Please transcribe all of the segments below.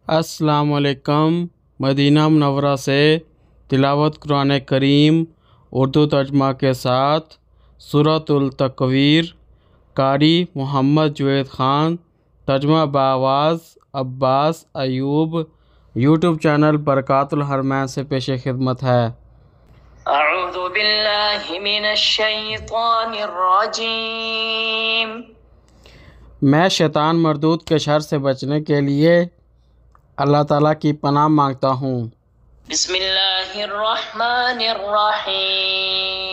अस्सलाम वालेकुम। Medina Munawwara से तिलावत कुरान करीम उर्दू तर्जमा के साथ सूरतुल तकवीर, कारी मोहम्मद जुवैद ख़ान, तर्जमा बावाज़ अब्बास अयूब। यूट्यूब चैनल बरकातुल हरमैन से पेश खिदमत है। अऊज़ु बिल्लाहि मिनश्शैतानिर रजीम। मैं शैतान मरदूद के शर से बचने के लिए अल्लाह ताला की पनाह मांगता हूँ। बिस्मिल्लाहिर रहमानिर रहीम।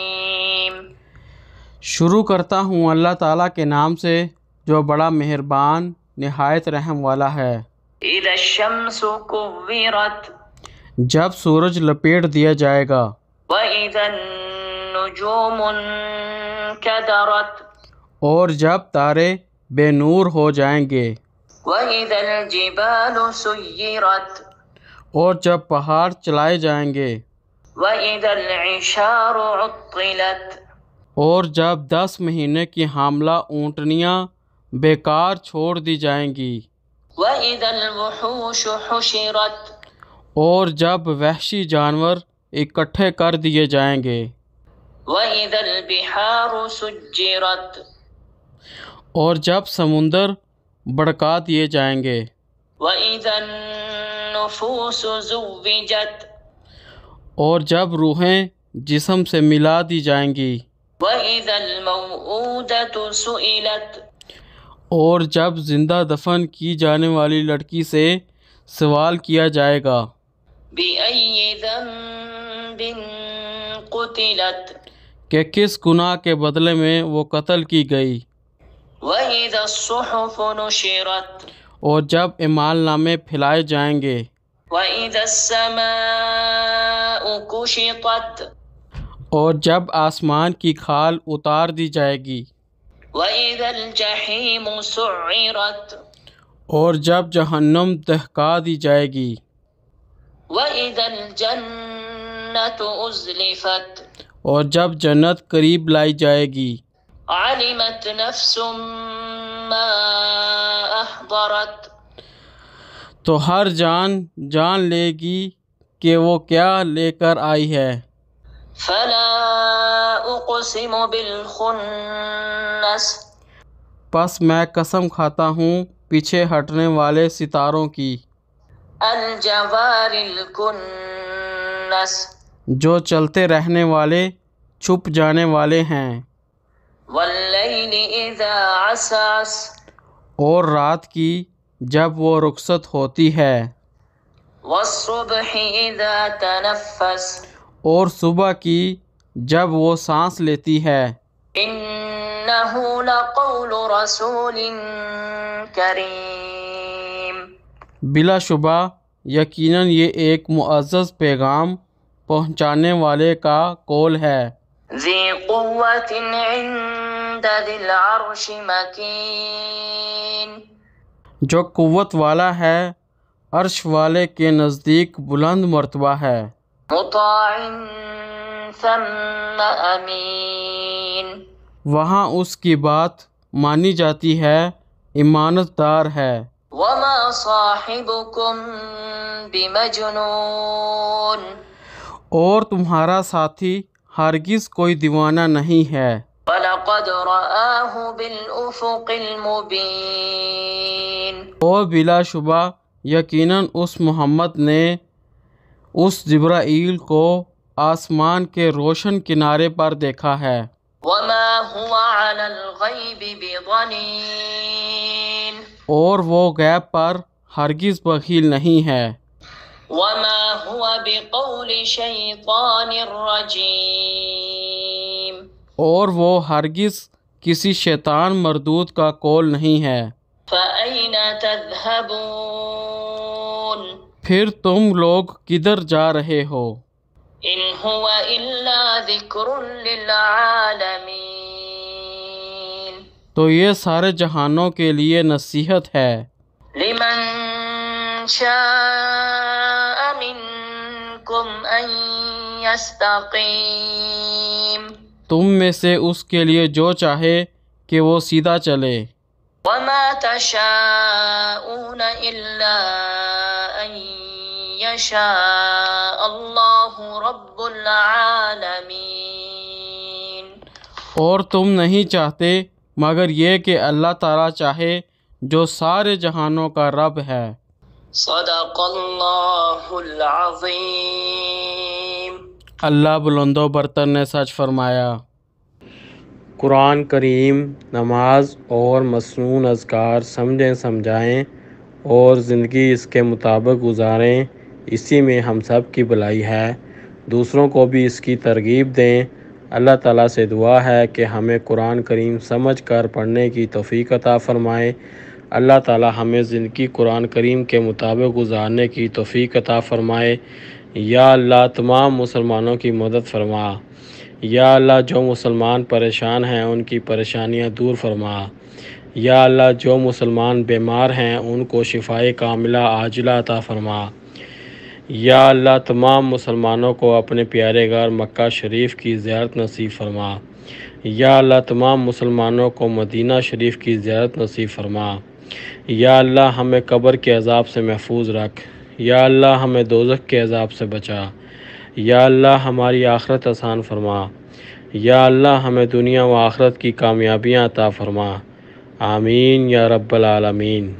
शुरू करता हूँ अल्लाह ताला के नाम से जो बड़ा मेहरबान निहायत रहम वाला है। इज़ा शम्सु कुव्विरत, जब सूरज लपेट दिया जाएगा। व इज़न नुजूमु कदरत, और जब तारे बेनूर हो जाएंगे। व इज़ल जिबालु सुय्यिरत, और जब पहाड़ चलाए जाएंगे। व इज़ल इशारु उत्तिलत, और जब 10 महीने की हामला ऊँटनियाँ बेकार छोड़ दी जाएंगी। व इज़ल वुहूशु हुशिरत, और जब वहशी जानवर इकट्ठे कर दिए जाएंगे। व इज़ल बिहारु सुज्जिरत, और जब समुंदर भड़का दिए जाएंगे। व इज़न नुफूसु ज़ुव्विजत, और जब रूहें जिस्म से मिला दी जाएंगी। व इज़ल मौऊदतु सुइलत, और जब जिंदा दफन की जाने वाली लड़की से सवाल किया जाएगा। बिअय्यि ज़ंबिन क़ुतिलत, कि किस गुनाह के बदले में वो कत्ल की गई। व इज़ा अस्सुहुफ़ु नुशिरत, और जब इमालनामे फैलाए जाएंगे। व इज़ा अस्समाउ कुशितत, और जब आसमान की खाल उतार दी जाएगी। व इज़ल जहीमु सुइरत, और जब जहन्नम दहका दी जाएगी। व इज़ल जन्नतु उज़्लिफ़त, और जब जन्नत करीब लाई जाएगी। अलिमत नफ्सुम मा अहदरत, तो हर जान जान लेगी कि वो क्या लेकर आई है। फला उक़सिमु बिल खुन्नस, बस मैं कसम खाता हूँ पीछे हटने वाले सितारों की। अल जवारिल कुन्नस, जो चलते रहने वाले छुप जाने वाले हैं। वल्लैलि इज़ा असअस, और रात की जब वो रुखसत होती है। वस्सुबहि इज़ा तनफ़्फ़स, और सुबह की जब वो सांस लेती है। इन्नहु लक़ौलु रसूलिन करीम, बिलाशुबा यकीनन ये एक मुअज़्ज़ज़ पैगाम पहुँचाने वाले का कौल है। ज़ी क़ुव्वतिन इंद ज़िल अर्शि मकीन, जो कुव्वत वाला है अर्श वाले के नज़दीक बुलंद मर्तबा है। मुताइन सम्म अमीन, वहाँ उसकी बात मानी जाती है, इमानतदार है। वमा साहिबुकुम बिमजनून, और तुम्हारा साथी हरगिज़ कोई दीवाना नहीं है। वलक़द रआहु बिल उफ़ुक़िल मुबीन, और बिलाशुबा यकीनन उस मोहम्मद ने उस जिब्राईल को आसमान के रोशन किनारे पर देखा है। वमा हुवा अलल ग़ैबि बिज़नीन, और वो गैब पर हरगिज़ बख़ील नहीं है। वमा हुवा बिक़ौलि शैतानिर रजीम, और वो हरगिज़ किसी शैतान मरदूद का कौल नहीं है। फ़अैन तज़हबून, फिर तुम लोग किधर जा रहे हो। इन हुवा इल्ला ज़िक्रुन लिल आलमीन, तो ये सारे जहानों के लिए नसीहत है। लिमन शाअ मिनकुम अन यस्तक़ीम, तुम में से उसके लिए जो चाहे कि वो सीधा चले। वमा तशाऊन इल्ला يشاء الله رب العالمين. اور تم نہیں چاہتے مگر یہ کہ اللہ تعالیٰ چاہے جو سارے جہانوں کا رب ہے۔ صدق اللہ العظیم. اللہ بلند و برتر نے سچ فرمایا۔ قرآن کریم نماز اور مسنون اذکار سمجھیں، سمجھائیں اور زندگی اس کے مطابق گزاریں، اسی میں ہم سب کی بھلائی ہے۔ دوسروں کو بھی اس کی ترغیب دیں۔ اللہ تعالیٰ سے دعا ہے کہ ہمیں قرآن کریم سمجھ کر پڑھنے کی توفیق عطا فرمائے۔ اللہ تعالیٰ ہمیں زندگی قرآن کریم کے مطابق گزارنے کی توفیق عطا فرمائے۔ یا اللہ تمام مسلمانوں کی مدد فرما۔ یا اللہ جو مسلمان پریشان ہیں ان کی پریشانیاں دور فرما۔ یا اللہ جو مسلمان بیمار ہیں ان کو شفائے کاملہ عاجلہ عطا فرما۔ یا اللہ تمام مسلمانوں کو اپنے پیارے گھر مکہ شریف کی زیارت نصیب فرما۔ یا اللہ تمام مسلمانوں کو مدینہ شریف کی زیارت نصیب فرما۔ یا اللہ ہمیں قبر کے عذاب سے محفوظ رکھ۔ یا اللہ ہمیں دوزخ کے عذاب سے بچا۔ یا اللہ ہماری آخرت آسان فرما۔ یا اللہ ہمیں دنیا و آخرت کی کامیابیاں عطا فرما۔ آمین یا رب العالمین۔